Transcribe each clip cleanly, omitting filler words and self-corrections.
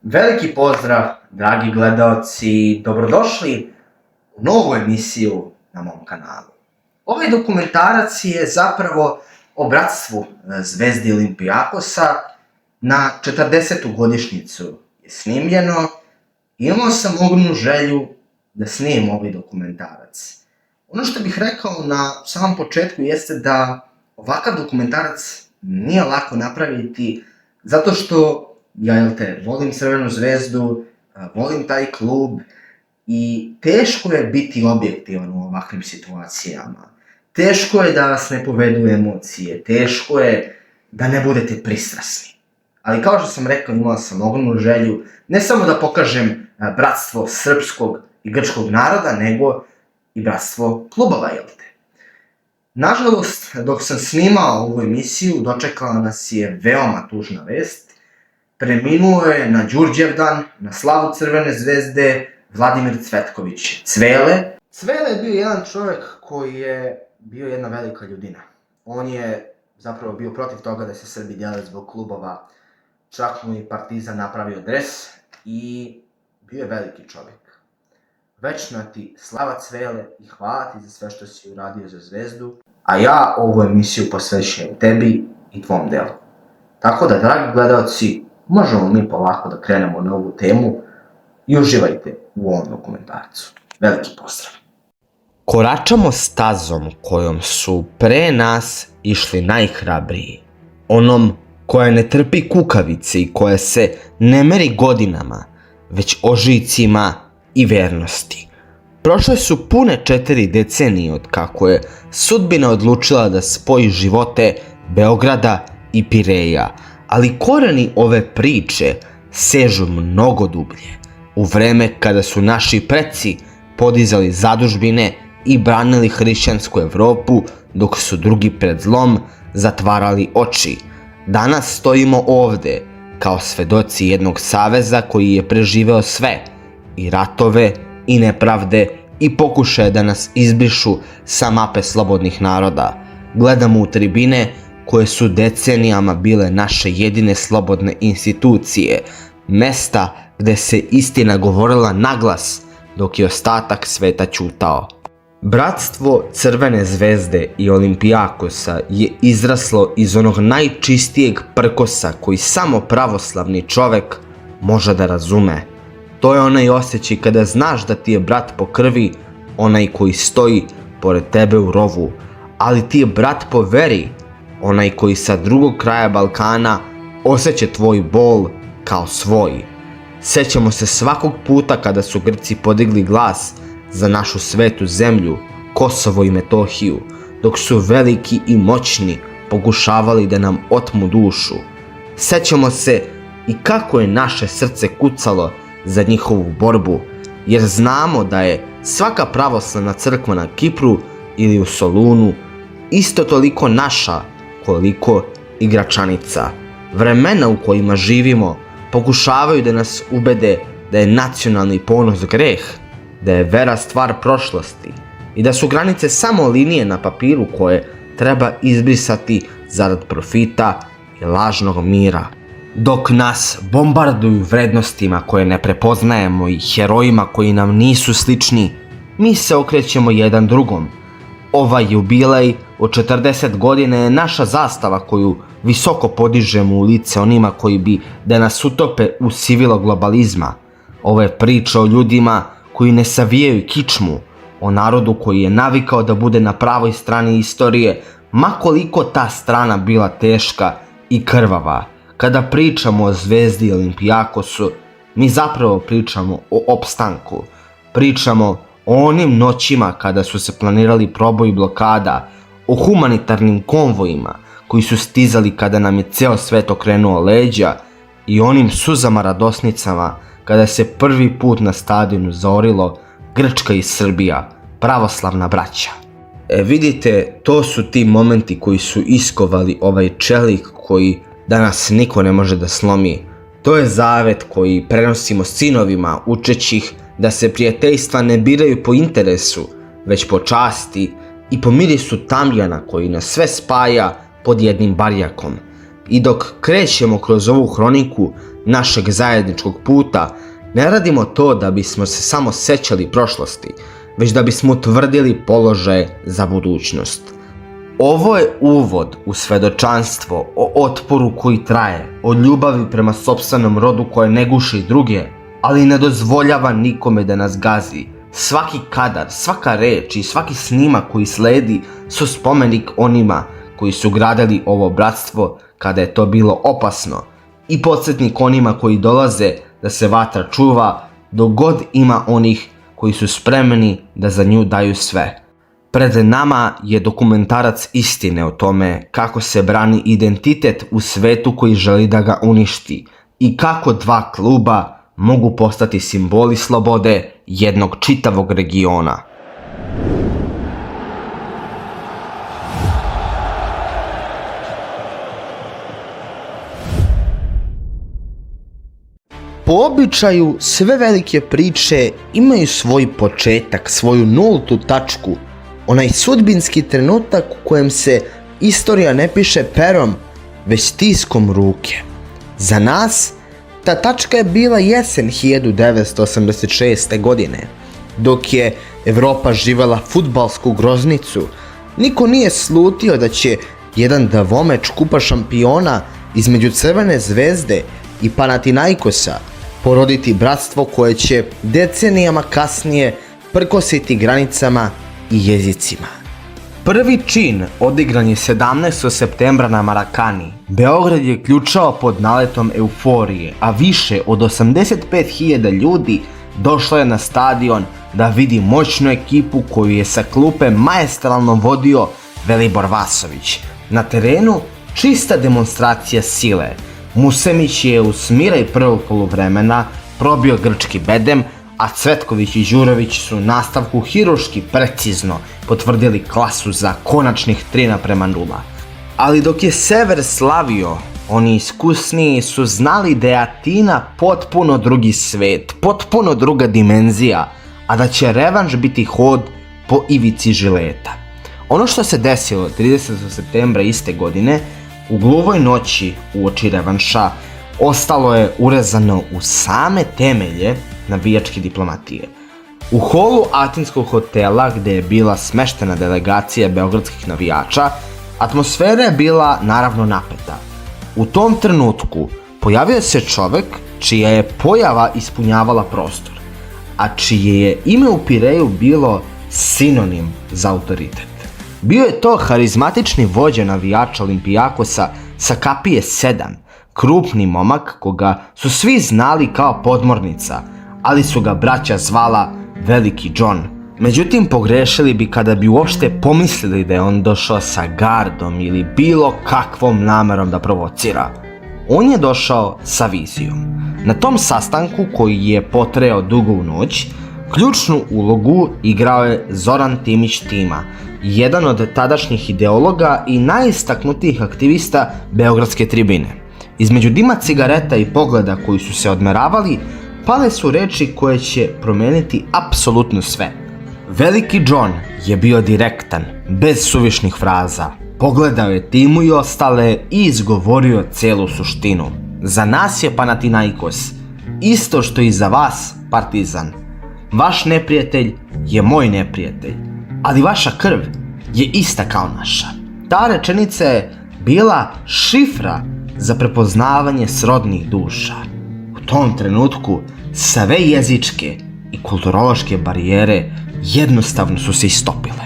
Veliki pozdrav, dragi gledaoci, dobrodošli u novu emisiju na mom kanalu. Ovaj dokumentarac je zapravo o bratstvu Zvezde Olimpijakosa. Na 40. godišnjicu je snimljeno. Imao sam ogromnu želju da snimim ovaj dokumentarac. Ono što bih rekao na samom početku jeste da ovakav dokumentarac nije lako napraviti, zato što ja, volim Crvenu zvezdu, volim taj klub i teško je biti objektivan u ovakvim situacijama. Teško je da vas ne povedu emocije, teško je da ne budete pristrasni. Ali kao što sam rekao, imao sam ogromnu želju ne samo da pokažem bratstvo srpskog i grčkog naroda, nego i bratstvo klubova, Nažalost, dok sam snimao ovu emisiju, dočekala nas je veoma tužna vest. Preminuo je na Đurđevdan, na slavu Crvene zvezde, Vladimir Cvetković Cvele. Cvele je bio jedan čovjek koji je bio jedna velika ljudina. On je zapravo bio protiv toga da se Srbi dijele zbog klubova. Čak mu i Partizan napravio dres i bio je veliki čovjek. Večna ti slava Cvele i hvala ti za sve što si uradio za Zvezdu, a ja ovu emisiju posvećujem tebi i tvom delu. Tako da, dragi gledaoci, možemo mi polako da krenemo na ovu temu i uživajte u ovom dokumentarcu. Veliki pozdrav! Koračamo stazom kojom su pre nas išli najhrabriji, onom koja ne trpi kukavice i koja se ne meri godinama, već ožiljcima i vernosti. Prošle su pune 4 decenije od kako je sudbina odlučila da spoji živote Beograda i Pireja, ali koreni ove priče sežu mnogo dublje, u vreme kada su naši preci podizali zadužbine i branili hrišćansku Evropu, dok su drugi pred zlom zatvarali oči. Danas stojimo ovde kao svedoci jednog saveza koji je preživeo sve, i ratove, i nepravde, i pokušaje da nas izbrišu sa mape slobodnih naroda. Gledamo u tribine koje su decenijama bile naše jedine slobodne institucije, mesta gde se istina govorila naglas, dok je ostatak sveta ćutao. Bratstvo Crvene zvezde i Olimpijakosa je izraslo iz onog najčistijeg prkosa koji samo pravoslavni čovek može da razume. To je onaj osjećaj kada znaš da ti je brat po krvi, onaj koji stoji pored tebe u rovu, ali ti je brat po veri, onaj koji sa drugog kraja Balkana osjeća tvoj bol kao svoj. Sećamo se svakog puta kada su Grci podigli glas za našu svetu zemlju, Kosovo i Metohiju, dok su veliki i moćni pokušavali da nam otmu dušu. Sećamo se i kako je naše srce kucalo za njihovu borbu, jer znamo da je svaka pravoslavna crkva na Kipru ili u Solunu isto toliko naša koliko i Gračanica. Vremena u kojima živimo pokušavaju da nas ubede da je nacionalni ponos greh, da je vera stvar prošlosti i da su granice samo linije na papiru koje treba izbrisati zarad profita i lažnog mira. Dok nas bombarduju vrednostima koje ne prepoznajemo i herojima koji nam nisu slični, mi se okrećemo jedan drugom. Ovaj jubilej od 40 godina je naša zastava koju visoko podižemo u lice onima koji bi da nas utope u sivilo globalizma. Ovo je priča o ljudima koji ne savijaju kičmu, o narodu koji je navikao da bude na pravoj strani istorije, ma koliko ta strana bila teška i krvava. Kada pričamo o Zvezdi i Olimpijakosu, mi zapravo pričamo o opstanku. Pričamo o onim noćima kada su se planirali proboj blokada, o humanitarnim konvojima koji su stizali kada nam je ceo svet okrenuo leđa i onim suzama radosnicama kada se prvi put na stadionu zaorilo Grčka i Srbija, pravoslavna braća. Vidite, to su ti momenti koji su iskovali ovaj čelik koji danas niko ne može da slomi. To je zavet koji prenosimo sinovima, učeći ih da se prijateljstva ne biraju po interesu, već po časti i po mirisu tamjana koji nas sve spaja pod jednim barjakom. I dok krećemo kroz ovu hroniku, našeg zajedničkog puta, ne radimo to da bismo se samo sećali prošlosti, već da bismo utvrdili položaje za budućnost. Ovo je uvod u svedočanstvo o otporu koji traje, o ljubavi prema sopstvenom rodu koje ne guši druge, ali ne dozvoljava nikome da nas gazi. Svaki kadar, svaka reč i svaki snimak koji sledi su spomenik onima koji su gradili ovo bratstvo kada je to bilo opasno i podsjetnik onima koji dolaze da se vatra čuva dok god ima onih koji su spremni da za nju daju sve. Pred nama je dokumentarac istine o tome kako se brani identitet u svetu koji želi da ga uništi i kako dva kluba mogu postati simboli slobode jednog čitavog regiona. Po običaju, sve velike priče imaju svoj početak, svoju nultu tačku, onaj sudbinski trenutak u kojem se istorija ne piše perom, već stiskom ruke. Za nas, ta tačka je bila jesen 1986. godine, dok je Evropa živela fudbalsku groznicu. Niko nije slutio da će jedan davomeč kupa šampiona između Crvene zvezde i Panathinaikosa poroditi bratstvo koje će decenijama kasnije prkositi granicama i jezicima. Prvi čin odigran je 17. septembra na Marakani. Beograd je ključao pod naletom euforije, a više od 85.000 ljudi došlo je na stadion da vidi moćnu ekipu koju je sa klupe maestralno vodio Velibor Vasović. Na terenu čista demonstracija sile. Musemić je u smiraj prvog poluvremena probio grčki bedem, a Cvetković i Đurović su nastavku hirurški precizno potvrdili klasu za konačnih 3:0. Ali dok je Sever slavio, oni iskusniji su znali da je Atina potpuno drugi svet, potpuno druga dimenzija, a da će revanš biti hod po ivici žileta. Ono što se desilo 30. septembra iste godine, u gluvoj noći uoči revanša, ostalo je urezano u same temelje navijačke diplomatije. U holu atinskog hotela gdje je bila smeštena delegacija beogradskih navijača, atmosfera je bila naravno napeta. U tom trenutku pojavio se čovjek čija je pojava ispunjavala prostor, a čije je ime u Pireju bilo sinonim za autoritet. Bio je to harizmatični vođa navijača Olimpijakosa sa kapije 7, krupni momak koga su svi znali kao podmornica, ali su ga braća zvala Veliki John. Međutim, pogrešili bi kada bi uopšte pomislili da je on došao sa gardom ili bilo kakvom namerom da provocira. On je došao sa vizijom. Na tom sastanku, koji je potrajao dugu noć, ključnu ulogu igrao je Zoran Timić Tima, jedan od tadašnjih ideologa i najistaknutijih aktivista Beogradske tribine. Između dima cigareta i pogleda koji su se odmeravali, pale su reči koje će promijeniti apsolutno sve. Veliki John je bio direktan, bez suvišnih fraza. Pogledao je Timu i ostale i izgovorio cijelu suštinu. Za nas je Panathinaikos, isto što i za vas Partizan. Vaš neprijatelj je moj neprijatelj, ali vaša krv je ista kao naša. Ta rečenica je bila šifra za prepoznavanje srodnih duša. U tom trenutku sve jezičke i kulturološke barijere jednostavno su se istopile.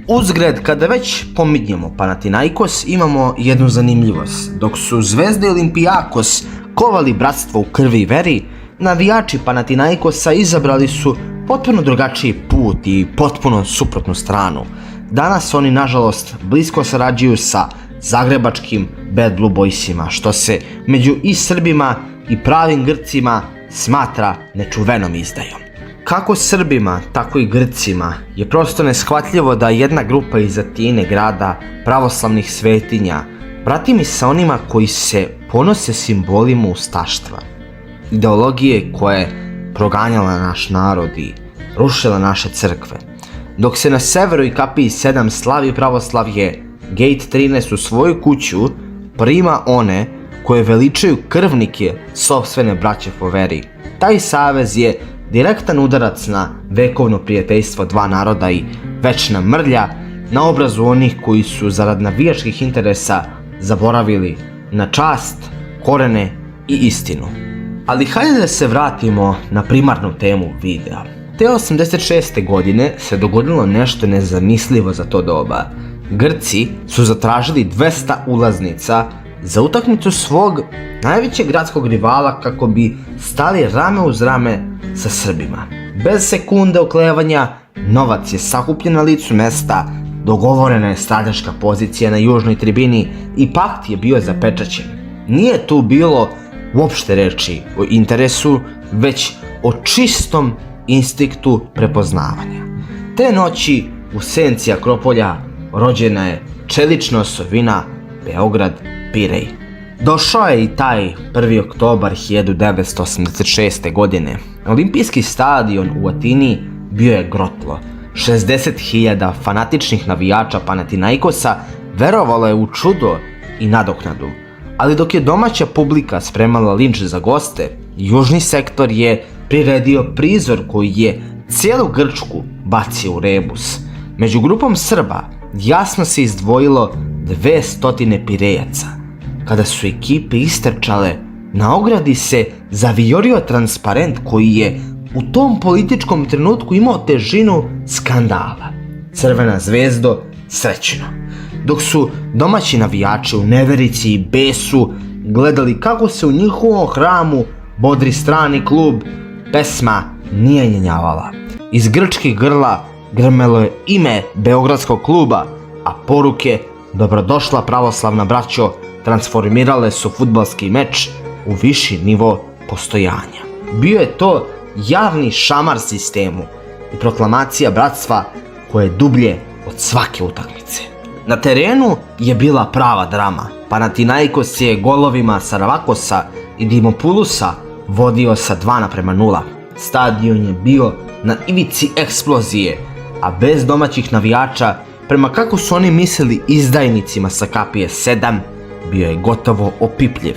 Uzgred, kada već pominjemo Panathinaikos, imamo jednu zanimljivost. Dok su Zvezda i Olimpijakos kovali bratstvo u krvi i veri, navijači Panathinaikosa izabrali su potpuno drugačiji put i potpuno suprotnu stranu. Danas oni, nažalost, blisko sarađuju sa zagrebačkim Bad Blue Boysima, što se među i Srbima i pravim Grcima smatra nečuvenom izdajom. Kako Srbima, tako i Grcima je prosto neshvatljivo da jedna grupa iz Atine, grada pravoslavnih svetinja, bratimi sa onima koji se ponose simbolima ustaštva, ideologije koja je proganjala naš narod i rušila naše crkve. Dok se na severu i kapiji 7 slavi pravoslavlje, Gate 13 u svoju kuću prima one koje veličaju krvnike sopstvene braće po veri. Taj savez je direktan udarac na vekovno prijateljstvo dva naroda i večna mrlja na obrazu onih koji su zarad navijačkih interesa zaboravili na čast, korene i istinu. Ali hajde da se vratimo na primarnu temu videa. Te 86. godine se dogodilo nešto nezamislivo za to doba. Grci su zatražili 200 ulaznica za utakmicu svog najvećeg gradskog rivala kako bi stali rame uz rame sa Srbima. Bez sekunde oklevanja, novac je sakupljen na licu mesta, dogovorena je strateška pozicija na južnoj tribini i pakt je bio zapečaćen. Nije tu bilo uopšte reči o interesu, već o čistom instinktu prepoznavanja. Te noći u senci Akropolja rođena je čelična osovina Beograd-Pirej. Došao je i taj 1. oktobar 1986. godine. Olimpijski stadion u Atini bio je grotlo. 60.000 fanatičnih navijača Panathinaikosa verovalo je u čudo i nadoknadu. Ali dok je domaća publika spremala linč za goste, južni sektor je priredio prizor koji je cijelu Grčku bacio u rebus. Među grupom Srba jasno se izdvojilo 200 Pirejaca. Kada su ekipe istrčale, na ogradi se zavijorio transparent koji je u tom političkom trenutku imao težinu skandala. Crvena zvezdo, srećno. Dok su domaći navijači u neverici i besu gledali kako se u njihovom hramu bodri strani klub, pesma nije njenjavala. Iz grčkih grla grmelo je ime beogradskog kluba, a poruke "Dobrodošla pravoslavna braćo" transformirale su fudbalski meč u viši nivo postojanja. Bio je to javni šamar sistemu i proklamacija bratstva koje je dublje od svake utakmice. Na terenu je bila prava drama. Panathinaikos je golovima Saravakosa i Dimopulusa vodio sa 2:0. Stadion je bio na ivici eksplozije, a bez domaćih navijača, prema kako su oni mislili izdajnicima sa kapije 7, bio je gotovo opipljiv.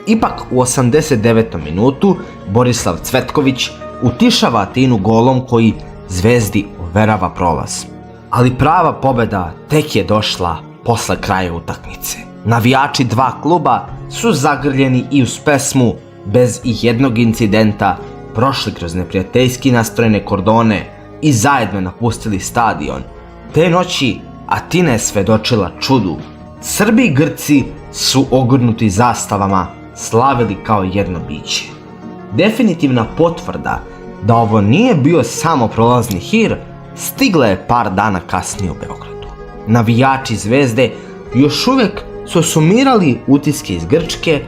Ipak u 89. minutu Borislav Cvetković utišava Atinu golom koji Zvezdi overava prolaz. Ali prava pobjeda tek je došla posle kraja utakmice. Navijači dva kluba su zagrljeni i uz pesmu bez ijednog incidenta prošli kroz neprijateljski nastrojene kordone i zajedno napustili stadion. Te noći Atina je svedočila čudu. Srbi i Grci su ogrnuti zastavama slavili kao jedno biće. Definitivna potvrda da ovo nije bio samo prolazni hir stigla je par dana kasnije u Beogradu. Navijači Zvezde još uvek su sumirali utiske iz Grčke,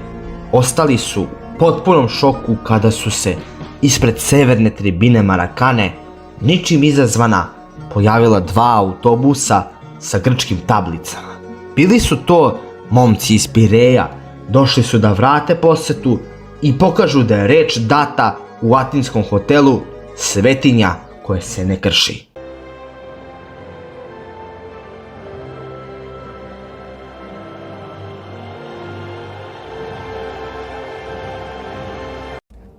ostali su u potpunom šoku kada su se ispred severne tribine Marakane, ničim izazvana, pojavila 2 autobusa sa grčkim tablicama. Bili su to momci iz Pireja, došli su da vrate posetu i pokažu da je reč data u atinskom hotelu svetinja koje se ne krši.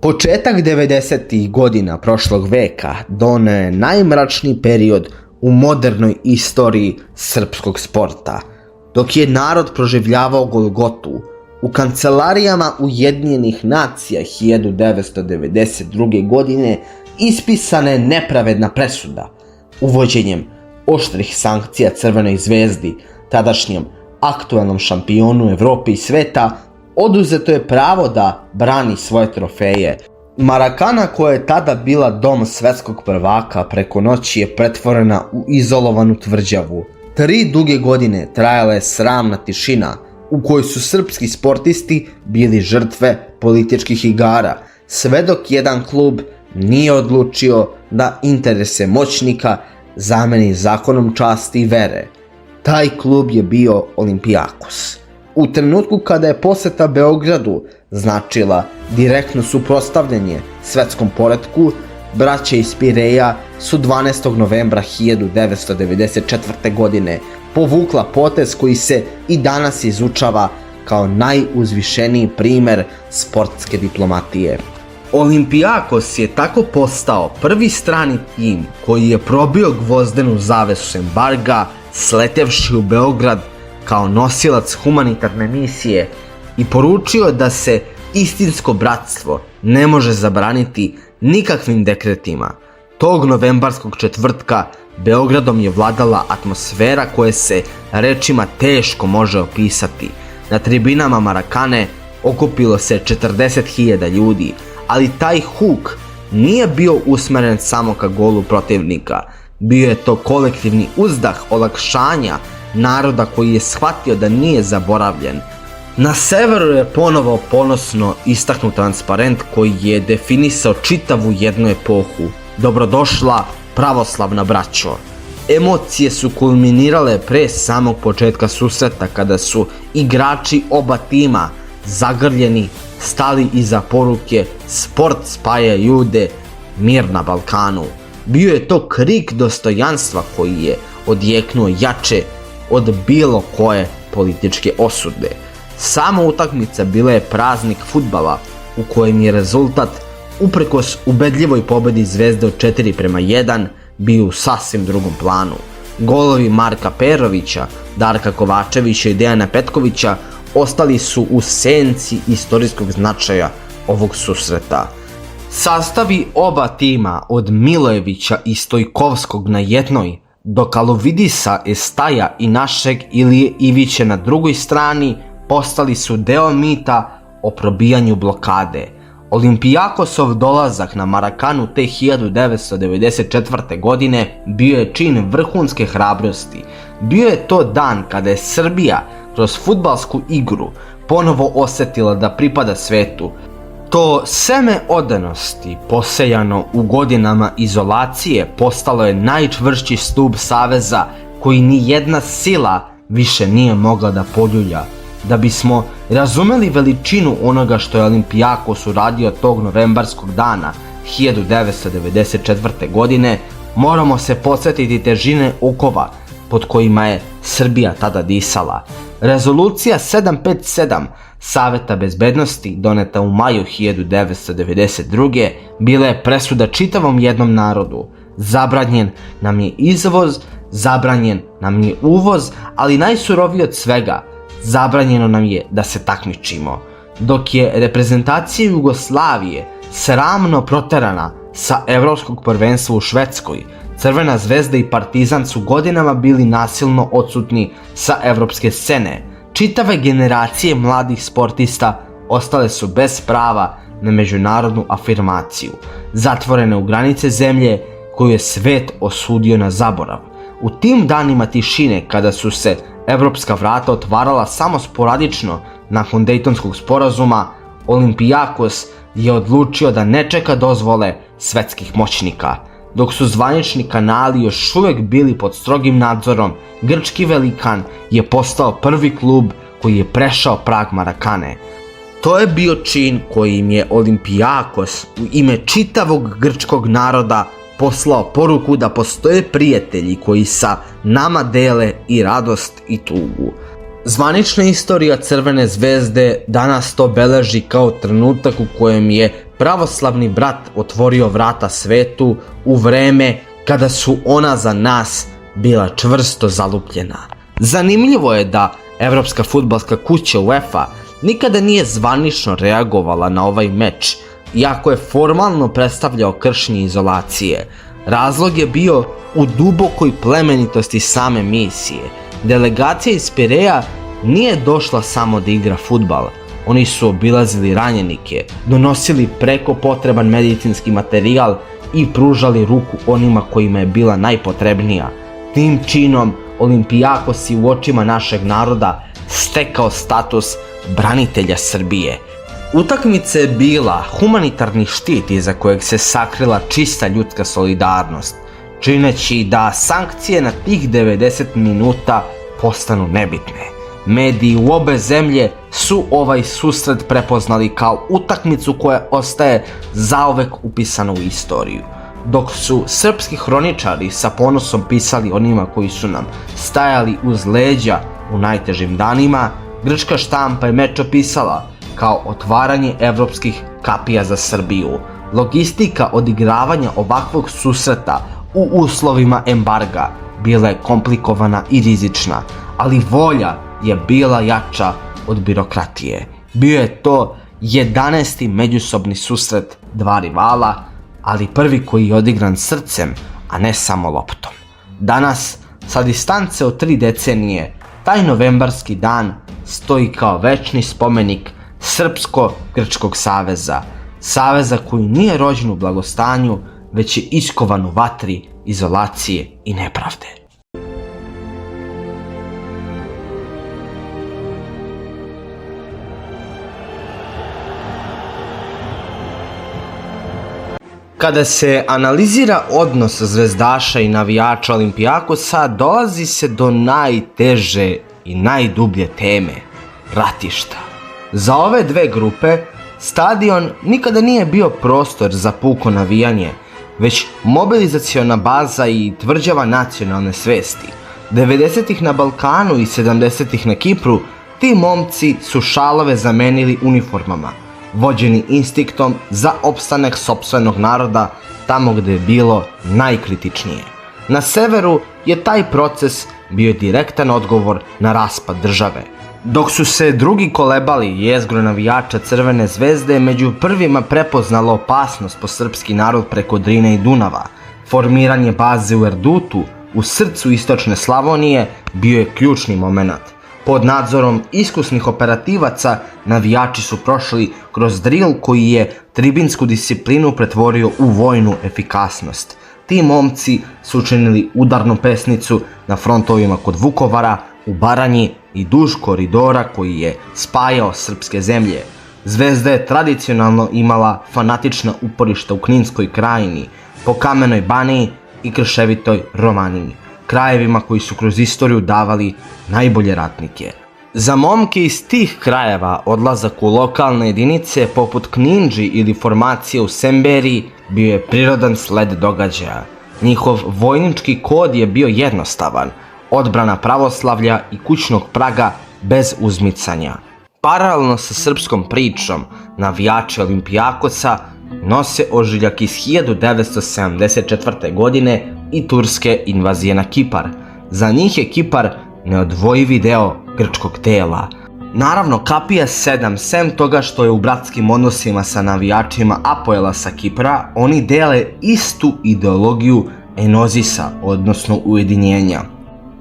Početak 90. godina prošlog veka doneo je najmračniji period u modernoj istoriji srpskog sporta. Dok je narod proživljavao Golgotu, u kancelarijama Ujedinjenih nacija 1992. godine ispisana je nepravedna presuda. Uvođenjem oštrih sankcija Crvenoj zvezdi, tadašnjem aktualnom šampionu Evrope i sveta, oduzeto je pravo da brani svoje trofeje. Marakana, koja je tada bila dom svetskog prvaka, preko noći je pretvorena u izolovanu tvrđavu. 3 duge godine trajala je sramna tišina u kojoj su srpski sportisti bili žrtve političkih igara, sve dok jedan klub nije odlučio da interese moćnika zameni zakonom časti i vere. Taj klub je bio Olimpijakos. U trenutku kada je poseta Beogradu značila direktno suprotstavljanje svetskom poretku, braća iz Pireja su 12. novembra 1994. godine povukla potez koji se i danas izučava kao najuzvišeniji primer sportske diplomatije. Olimpijakos je tako postao prvi strani tim koji je probio gvozdenu zavesu embarga, sletevši u Beograd kao nosilac humanitarne misije i poručio da se istinsko bratstvo ne može zabraniti nikakvim dekretima. Tog novembarskog četvrtka Beogradom je vladala atmosfera koja se rečima teško može opisati. Na tribinama Marakane okupilo se 40.000 ljudi, ali taj huk nije bio usmeren samo ka golu protivnika. Bio je to kolektivni uzdah olakšanja naroda koji je shvatio da nije zaboravljen. Na severu je ponovo ponosno istaknut transparent koji je definisao čitavu jednu epohu. Dobrodošla pravoslavna braćo. Emocije su kulminirale pre samog početka susreta kada su igrači oba tima zagrljeni stali iza poruke "Sport spaja ljude, mir na Balkanu". Bio je to krik dostojanstva koji je odjeknuo jače od bilo koje političke osude. Sama utakmica bila je praznik fudbala u kojem je rezultat, uprkos ubedljivoj pobedi Zvezde od 4:1, bio u sasvim drugom planu. Golovi Marka Perovića, Darka Kovačevića i Dejana Petkovića ostali su u senci istorijskog značaja ovog susreta. Sastavi oba tima od Milojevića i Stojkovskog na jednoj, do Kalovidisa, Estaja i našeg Ilije Ivića na drugoj strani postali su deo mita o probijanju blokade. Olimpijakosov dolazak na Marakanu te 1994. godine bio je čin vrhunske hrabrosti. Bio je to dan kada je Srbija kroz fudbalsku igru ponovo osjetila da pripada svetu. To seme odanosti posejano u godinama izolacije postalo je najčvršći stub saveza koji ni jedna sila više nije mogla da poljulja. Da bismo razumeli veličinu onoga što je Olimpijakos uradio tog novembarskog dana 1994. godine, moramo se podsjetiti težine okova pod kojima je Srbija tada disala. Rezolucija 757 Saveta bezbednosti, doneta u maju 1992. bila je presuda čitavom jednom narodu. Zabranjen nam je izvoz, zabranjen nam je uvoz, ali najsurovije od svega, zabranjeno nam je da se takmičimo. Dok je reprezentacija Jugoslavije sramno proterana sa evropskog prvenstva u Švedskoj, Crvena zvezda i Partizan su godinama bili nasilno odsutni sa evropske scene. Čitave generacije mladih sportista ostale su bez prava na međunarodnu afirmaciju, zatvorene u granice zemlje koju je svet osudio na zaborav. U tim danima tišine, kada su se evropska vrata otvarala samo sporadično nakon Dejtonskog sporazuma, Olimpijakos je odlučio da ne čeka dozvole svetskih moćnika. Dok su zvanični kanali još uvijek bili pod strogim nadzorom, grčki velikan je postao prvi klub koji je prešao prag Marakane. To je bio čin kojim je Olimpijakos u ime čitavog grčkog naroda poslao poruku da postoje prijatelji koji sa nama dele i radost i tugu. Zvanična istorija Crvene zvezde danas to beleži kao trenutak u kojem je pravoslavni brat otvorio vrata svetu u vreme kada su ona za nas bila čvrsto zalupljena. Zanimljivo je da Evropska fudbalska kuća UEFA nikada nije zvanično reagovala na ovaj meč, iako je formalno predstavljao kršenje izolacije. Razlog je bio u dubokoj plemenitosti same misije. Delegacija iz Pireja nije došla samo da igra fudbal. Oni su obilazili ranjenike, donosili preko potreban medicinski materijal i pružali ruku onima kojima je bila najpotrebnija. Tim činom Olimpijakos je u očima našeg naroda stekao status branitelja Srbije. Utakmica je bila humanitarni štit iza kojeg se sakrila čista ljudska solidarnost, čineći da sankcije na tih 90 minuta postanu nebitne. Mediji u obe zemlje su ovaj susret prepoznali kao utakmicu koja ostaje zauvek upisana u istoriju. Dok su srpski hroničari sa ponosom pisali onima koji su nam stajali uz leđa u najtežim danima, grčka štampa je meč opisala kao otvaranje evropskih kapija za Srbiju. Logistika odigravanja ovakvog susreta u uslovima embarga bila je komplikovana i rizična, ali volja je bila jača od birokratije. Bio je to 11. međusobni susret dva rivala, ali prvi koji je odigran srcem, a ne samo loptom. Danas, sa distance od 3 decenije, taj novembarski dan stoji kao večni spomenik Srpsko-Grčkog saveza. Saveza koji nije rođen u blagostanju, već je iskovan u vatri izolacije i nepravde. Kada se analizira odnos zvezdaša i navijača Olimpijakosa, dolazi se do najteže i najdublje teme – ratišta. Za ove dve grupe stadion nikada nije bio prostor za puko navijanje, već mobilizaciona baza i tvrđava nacionalne svesti. 90-ih na Balkanu i 70-ih na Kipru ti momci su šalove zamenili uniformama, vođeni instinktom za opstanak sopstvenog naroda tamo gde je bilo najkritičnije. Na severu je taj proces bio direktan odgovor na raspad države. Dok su se drugi kolebali, jezgro navijača Crvene zvezde među prvima prepoznalo opasnost po srpski narod preko Drine i Dunava. Formiranje baze u Erdutu, u srcu istočne Slavonije, bio je ključni moment. Pod nadzorom iskusnih operativaca, navijači su prošli kroz drill koji je tribinsku disciplinu pretvorio u vojnu efikasnost. Ti momci su učinili udarnu pesnicu na frontovima kod Vukovara, u Baranji i duž koridora koji je spajao srpske zemlje. Zvezda je tradicionalno imala fanatična uporišta u Kninskoj krajini, po Kamenoj Baniji i krševitoj Romaniji, krajevima koji su kroz istoriju davali najbolje ratnike. Za momke iz tih krajeva odlazak u lokalne jedinice poput Kninđi ili formacije u Semberiji bio je prirodan sled događaja. Njihov vojnički kod je bio jednostavan: odbrana pravoslavlja i kućnog praga bez uzmicanja. Paralelno sa srpskom pričom, navijači Olimpijakosa nose ožiljak iz 1974. godine i turske invazije na Kipar. Za njih je Kipar neodvojivi deo grčkog tela. Naravno, kapija 7, sem toga što je u bratskim odnosima sa navijačima Apoela sa Kipra, oni dele istu ideologiju enozisa, odnosno ujedinjenja.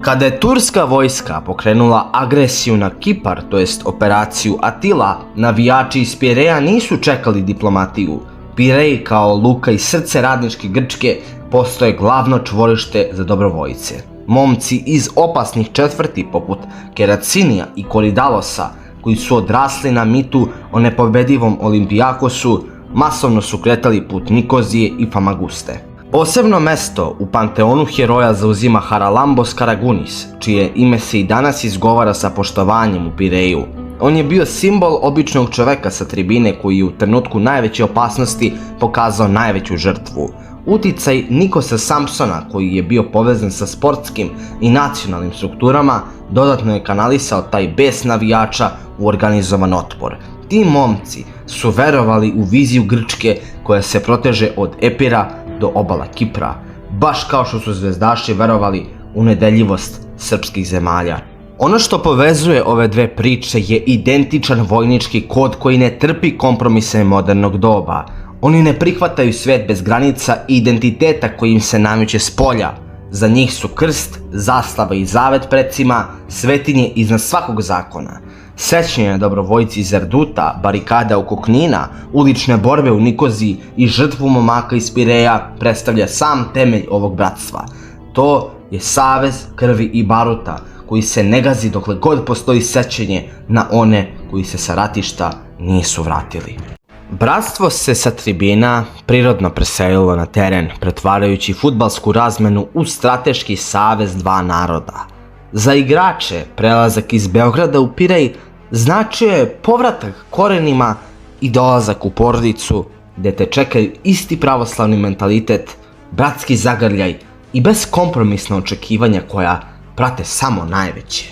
Kada je turska vojska pokrenula agresiju na Kipar, to jest operaciju Atila, navijači iz Pireja nisu čekali diplomatiju. Pirej kao luka i srce radničke Grčke postoje glavno čvorište za dobrovoljce. Momci iz opasnih četvrti poput Keracinija i Koridalosa, koji su odrasli na mitu o nepobedivom Olimpijakosu, masovno su kretali put Nikozije i Famaguste. Posebno mesto u panteonu heroja zauzima Haralambos Karagunis, čije ime se i danas izgovara sa poštovanjem u Pireju. On je bio simbol običnog čoveka sa tribine koji je u trenutku najveće opasnosti pokazao najveću žrtvu. Uticaj Nikosa Samsona, koji je bio povezan sa sportskim i nacionalnim strukturama, dodatno je kanalisao taj bes navijača u organizovan otpor. Ti momci su verovali u viziju Grčke koja se proteže od Epira do obala Kipra, baš kao što su zvezdaši verovali u nedeljivost srpskih zemalja. Ono što povezuje ove dve priče je identičan vojnički kod koji ne trpi kompromise modernog doba. Oni ne prihvataju svet bez granica i identiteta koji im se nameće s polja. Za njih su krst, zastava i zavet precima svetinje iznad svakog zakona. Sećanje na dobrovoljci iz Erduta, barikada oko Knina, ulične borbe u Nikoziji i žrtvu momaka iz Pireja predstavlja sam temelj ovog bratstva. To je savez krvi i baruta koji se ne gazi dokle god postoji sećanje na one koji se sa ratišta nisu vratili. Bratstvo se sa tribina prirodno preselilo na teren, pretvarajući fudbalsku razmenu u strateški savez dva naroda. Za igrače prelazak iz Beograda u Pirej značio je povratak korenima i dolazak u porodicu gde te čekaju isti pravoslavni mentalitet, bratski zagrljaj i beskompromisna očekivanja koja prate samo najveće.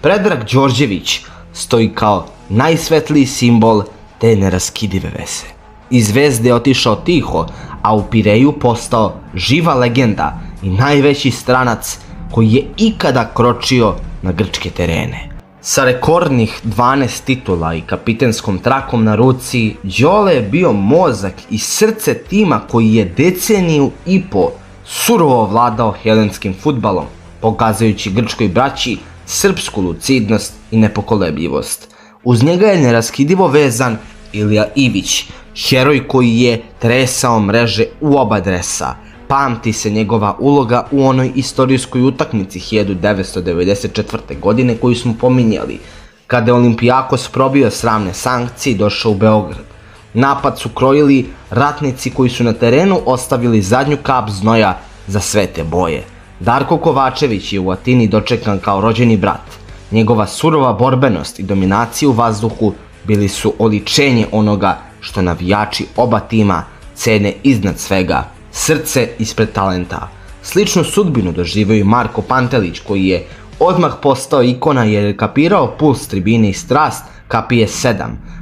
Predrag Đorđević, stoji kao najsvetliji simbol te neraskidive veze. Iz Zvezde je otišao tiho, a u Pireju postao živa legenda i najveći stranac koji je ikada kročio na grčke terene. Sa rekordnih 12 titula i kapitenskom trakom na ruci, Đole je bio mozak i srce tima koji je deceniju i po surovo vladao helenskim fudbalom, pokazujući grčkoj braći srpsku lucidnost i nepokolebljivost. Uz njega je neraskidivo vezan Ilija Ivić, heroj koji je tresao mreže u oba dresa. Pamti se njegova uloga u onoj istorijskoj utakmici 1994. godine koju smo pominjali, kada je Olimpijakos probio sramne sankcije i došao u Beograd. Napad su krojili ratnici koji su na terenu ostavili zadnju kap znoja za sve te boje. Darko Kovačević je u Atini dočekan kao rođeni brat. Njegova surova borbenost i dominacija u vazduhu bili su oličenje onoga što navijači oba tima cene iznad svega, srce ispred talenta. Sličnu sudbinu doživio i Marko Pantelić, koji je odmah postao ikona jer je kapirao puls tribine i strast kapije 7.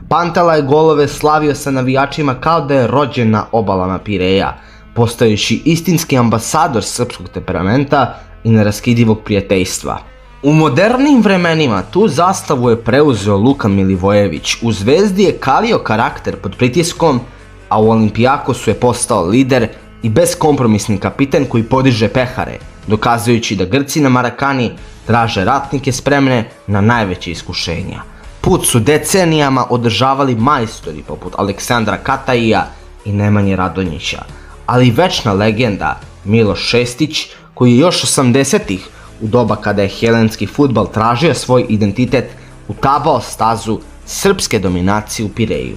Pantela je golove slavio sa navijačima kao da je rođen na obalama Pireja, postajući istinski ambasador srpskog temperamenta i neraskidivog prijateljstva. U modernim vremenima tu zastavu je preuzeo Luka Milivojević. U Zvezdi je kalio karakter pod pritiskom, a u Olimpijakosu je postao lider i beskompromisni kapiten koji podiže pehare, dokazujući da Grci na Marakani traže ratnike spremne na najveće iskušenja. Put su decenijama održavali majstori poput Aleksandra Kataija i Nemanje Radonjića, ali večna legenda Miloš Šestić, koji je još 80-ih, u doba kada je helenski fudbal tražio svoj identitet, utabao stazu srpske dominacije u Pireju.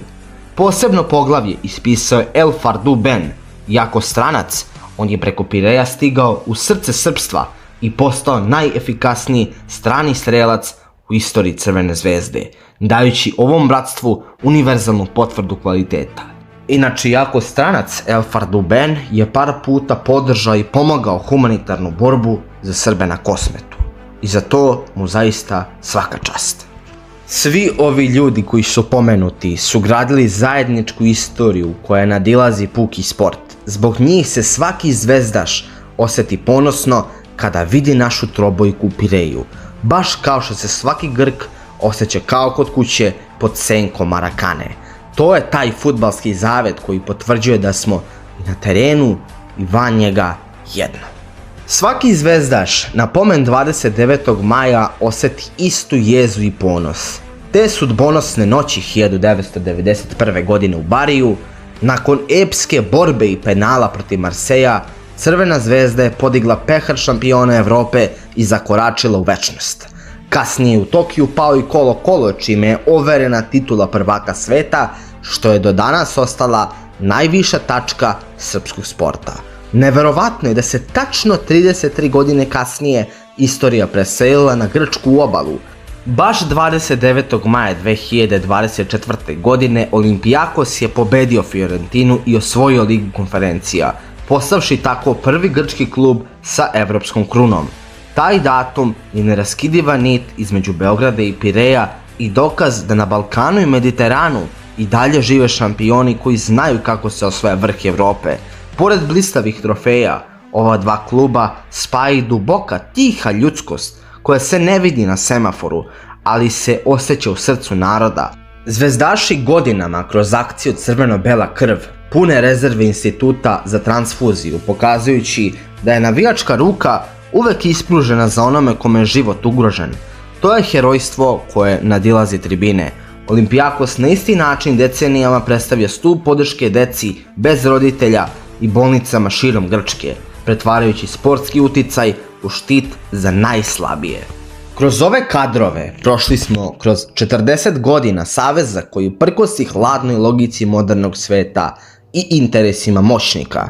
Posebno poglavlje ispisao je El Fardu Ben. Jako stranac, on je preko Pireja stigao u srce srpstva i postao najefikasniji strani strelac u istoriji Crvene zvezde, dajući ovom bratstvu univerzalnu potvrdu kvaliteta. Inače, jako stranac El Fardu Ben je par puta podržao i pomogao humanitarnu borbu za Srbe na Kosmetu. I za to mu zaista svaka čast. Svi ovi ljudi koji su pomenuti su gradili zajedničku istoriju koja nadilazi puki sport. Zbog njih se svaki zvezdaš osjeti ponosno kada vidi našu trobojku u Pireju, baš kao što se svaki Grk osjeća kao kod kuće pod senkom Marakane. To je taj fudbalski zavet koji potvrđuje da smo i na terenu i van njega jedno. Svaki zvezdaš na pomen 29. maja osjeti istu jezu i ponos. Te sudbonosne noći 1991. godine u Bariju, nakon epske borbe i penala protiv Marseja, Crvena zvezda je podigla pehar šampiona Evrope i zakoračila u večnost. Kasnije u Tokiju pao i Kolo-Kolo, čime je overena titula prvaka sveta, što je do danas ostala najviša tačka srpskog sporta. Neverovatno je da se tačno 33 godine kasnije istorija preselila na grčku obalu. Baš 29. maja 2024. godine Olimpijakos je pobedio Fiorentinu i osvojio Ligu konferencija, postavši tako prvi grčki klub sa evropskom krunom. Taj datum je neraskidiva nit između Beograda i Pireja i dokaz da na Balkanu i Mediteranu i dalje žive šampioni koji znaju kako se osvaja vrh Evrope. Pored blistavih trofeja, ova dva kluba spaja i duboka, tiha ljudskost koja se ne vidi na semaforu, ali se osjeća u srcu naroda. Zvezdaši godinama kroz akciju Crveno-bela krv pune rezerve instituta za transfuziju, pokazujući da je navijačka ruka uvek ispružena za onome kome je život ugrožen. To je herojstvo koje nadilazi tribine. Olimpijakos na isti način decenijama predstavlja stup podrške deci bez roditelja i bolnicama širom Grčke, pretvarajući sportski uticaj u štit za najslabije. Kroz ove kadrove prošli smo kroz 40 godina saveza koji prkosi hladnoj logici modernog sveta i interesima moćnika.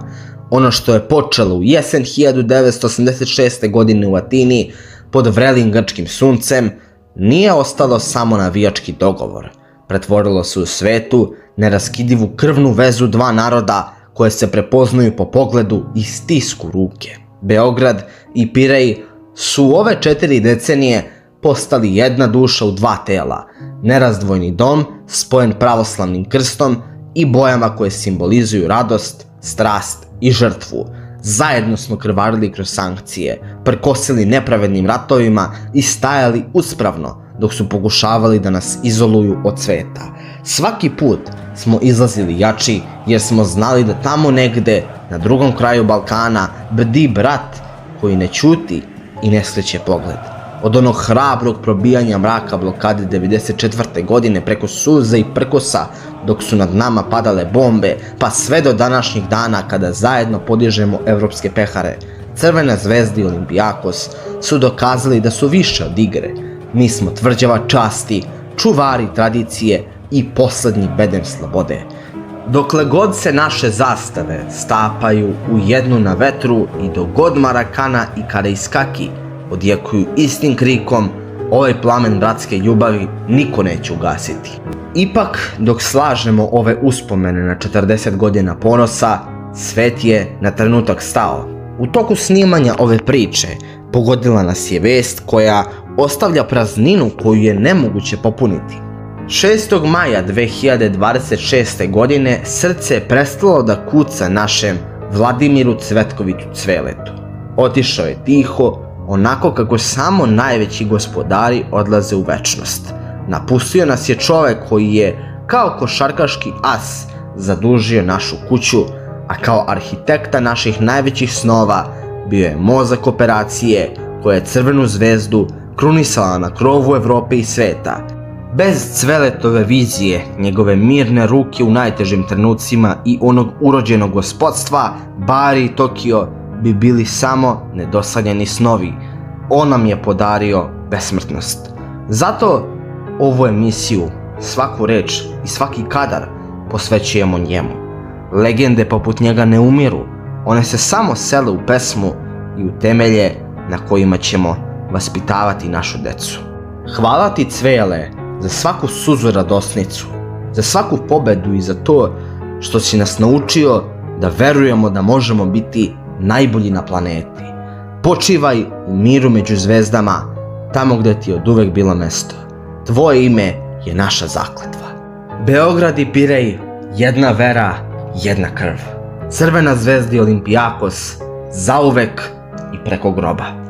Ono što je počelo u jesen 1986. godine u Atini pod vrelim grčkim suncem nije ostalo samo navijački dogovor. Pretvorilo se u svetu neraskidivu krvnu vezu dva naroda koje se prepoznaju po pogledu i stisku ruke. Beograd i Pirej su u ove 4 decenije postali jedna duša u dva tela, nerazdvojni dom spojen pravoslavnim krstom i bojama koje simbolizuju radost, strast i žrtvu. Zajedno smo krvarili kroz sankcije, prkosili nepravednim ratovima i stajali uspravno dok su pokušavali da nas izoluju od sveta. Svaki put smo izlazili jači jer smo znali da tamo negde na drugom kraju Balkana bdi brat koji ne ćuti i ne skreće pogled. Od onog hrabrog probijanja mraka blokade 1994. godine preko suza i prkosa dok su nad nama padale bombe, pa sve do današnjih dana kada zajedno podižemo evropske pehare, Crvena zvezda i Olimpijakos su dokazali da su više od igre. Mi smo tvrđava časti, čuvari tradicije i poslednji bedem slobode. Dokle god se naše zastave stapaju u jednu na vetru i dok god Marakana i Karaiskaki odjekuju istim krikom, ovaj plamen bratske ljubavi niko neće ugasiti. Ipak, dok slažemo ove uspomene na 40 godina ponosa, svet je na trenutak stao. U toku snimanja ove priče pogodila nas je vest koja ostavlja prazninu koju je nemoguće popuniti. 6. maja 2026. godine srce je prestalo da kuca našem Vladimiru Cvetkoviću Cveletu. Otišao je tiho, onako kako samo najveći gospodari odlaze u večnost. Napustio nas je čovek koji je kao košarkaški as zadužio našu kuću, a kao arhitekta naših najvećih snova bio je mozak operacije koja je Crvenu zvezdu krunisala na krovu Evrope i sveta. Bez Cveletove vizije, njegove mirne ruke u najtežim trenucima i onog urođenog gospodstva, Bari i Tokio bi bili samo nedosanjani snovi. On nam je podario besmrtnost. Zato ovu emisiju, svaku reč i svaki kadar posvećujemo njemu. Legende poput njega ne umiru, one se samo sele u pesmu i u temelje na kojima ćemo vaspitavati našu decu. Hvala ti, Cvele, za svaku suzu radosnicu, za svaku pobedu i za to što si nas naučio da verujemo da možemo biti najbolji na planeti. Počivaj u miru među zvezdama, tamo gde ti je oduvek bilo mesto. Tvoje ime je naša zakletva. Beograd i Pirej, jedna vera, jedna krv. Crvena zvezda i Olimpijakos, zauvek i preko groba.